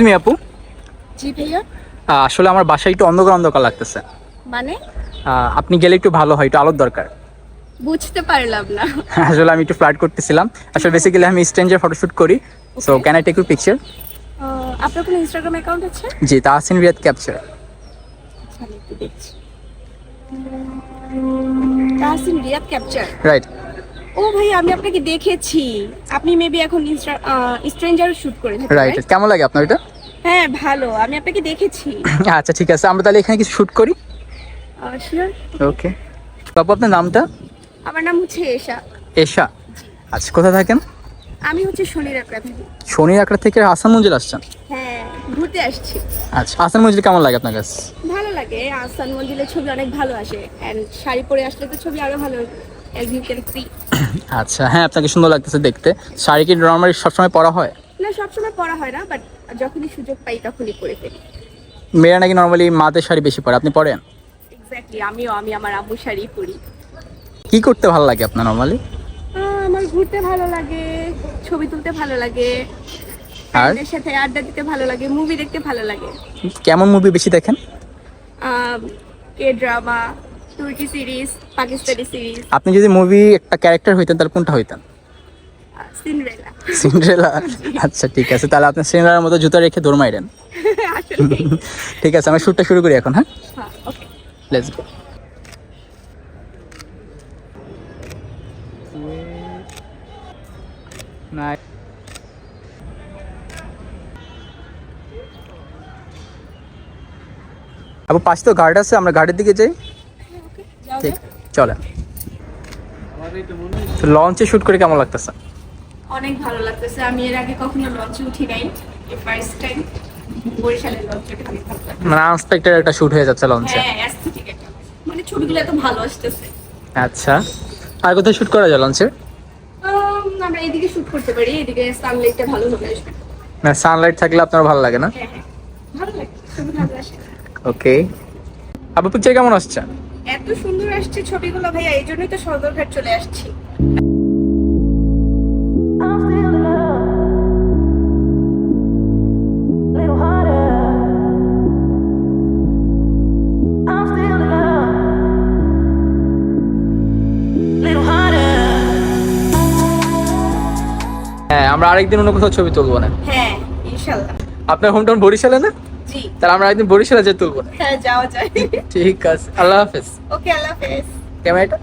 Me আপু। জি ভাইয়া। আসলে আমার বাসায় একটু অন্ধকার অন্ধকার লাগতেছে। মানে? আপনি গেলে একটু ভালো হয়, একটু আলোর দরকার। বুঝতে পারলাম না। আসলে আমি একটু ফ্লার্ট করতেছিলাম। আসলে বেসিক্যালি আমি স্ট্রেঞ্জার ফটোশুট করি। So Okay. Can I take you picture? আপনার কোনো ইনস্টাগ্রাম অ্যাকাউন্ট আছে? জি, তাহসিন রিয়াদ ক্যাপচার। আচ্ছা, আমি একটু দেখছি। তাহসিন রিয়াদ ক্যাপচার। রাইট। ও ভাই, আমি আপনাকে দেখেছি। আপনি মেবি এখন স্ট্রেঞ্জার শুট করে থাকেন, রাইট, right? কেমন লাগে আপনার এটা? হ্যাঁ, ভালো। আমি আপনাকে দেখেছি। আচ্ছা ঠিক আছে, আমরা তাহলে এখানে কিছু শুট করি। শিওর। ওকে। আপু আপনার নামটা? আমার নাম হচ্ছে এশা। এশা। আচ্ছা, কোথায় থাকেন? আমি হচ্ছে শনির আকড়া থাকি। শনির আকড়া থেকে আসান মঞ্জিল আসছেন? হ্যাঁ, ঘুরতে আসছি। আচ্ছা, আসান মঞ্জিল কেমন লাগে আপনার কাছে? ভালো লাগে। আহসান মঞ্জিলের ছবি অনেক ভালো আসে, এন্ড শাড়ি পরে আসলে তো ছবি আরো ভালো, as you can see। আচ্ছা হ্যাঁ, আপনাকে সুন্দর লাগতেছে দেখতে। শাড়ি কি নর্মালি সবসময় পরা হয়? না, সবসময় পরা হয় না, বাট যখনই সুযোগ পাই তখনই পরে ফেলি। মেয়েরা নাকি নর্মালি মাদের শাড়ি বেশি পরে, আপনি পরেন? এক্স্যাক্টলি, আমি আমার আম্মুর শাড়ি পরি। কি করতে ভালো লাগে আপনার নর্মালি? আমার ঘুরতে ভালো লাগে, ছবি তুলতে ভালো লাগে, আর ফ্রেন্ডদের সাথে আড্ডা দিতে ভালো লাগে, মুভি দেখতে ভালো লাগে। কেমন মুভি বেশি দেখেন? কে ড্রামা, তুর্কি সিরিজ, পাকিস্তানি সিরিজ। আপনি যদি মুভি একটা ক্যারেক্টার হইতেন তাহলে কোনটা হইতেন? সিন্ড্রেলা। সিন্ড্রেলা। আচ্ছা ঠিক আছে, তাহলে আপনি সিন্ড্রেলার মতো জুতা রেখে দৌড় মাইরেন। আসলে ঠিক আছে, আমরা শুটটা শুরু করি এখন। হ্যাঁ, হ্যাঁ, ওকে। Let's go. আপু পাশে তো গার্ড আছে, আমরা গার্ডের দিকে যাই। যাও ঠিক, যাও। চলেন। লঞ্চে শুট করে কেমন লাগতেছে? অনেক ভালো লাগতেছে। আমি এর আগে কখনো লঞ্চে উঠি নাই, ফার্স্ট টাইম বরিশালের লঞ্চে উঠে অনেক ভালো লাগছে। মানে আনএক্সপেক্টেড একটা শুট হয়ে যাচ্ছে লঞ্চে। হ্যাঁ, অ্যাস্থেটিক একটা, মানে ছবিগুলো এত ভালো আসতেছে। আচ্ছা, আর কোথায় শুট করা যায় লঞ্চে? আমরা এদিকে শুট করতে পারি, এদিকে সানলাইটটা ভালো হবে আসবে। না, সানলাইট থাকলে আপনার ভালো লাগে না? হ্যাঁ হ্যাঁ, ভালো লাগে, ছবি ভালো আসে। ওকে। আপু পিকচার কেমন আসছে? এত সুন্দর আসছে ছবিগুলো ভাইয়া, এই জন্যই তো সদরঘাট চলে আসছি। I'm still in love, little harder. I'm still in love, little harder. হ্যাঁ, আমরা আরেকদিন অন্য কোথাও ছবি তুলবো না? হ্যাঁ, ইনশাআল্লাহ। আপনার হোম টাউন বরিশালে না? জি। তাহলে আমরা একদিন বরিশালে যে তুলবো না? হ্যাঁ, যাওয়া যায়। ঠিক আছে, আল্লাহ হাফেজ। ওকে, আল্লাহ হাফেজ। ক্যামেরাটা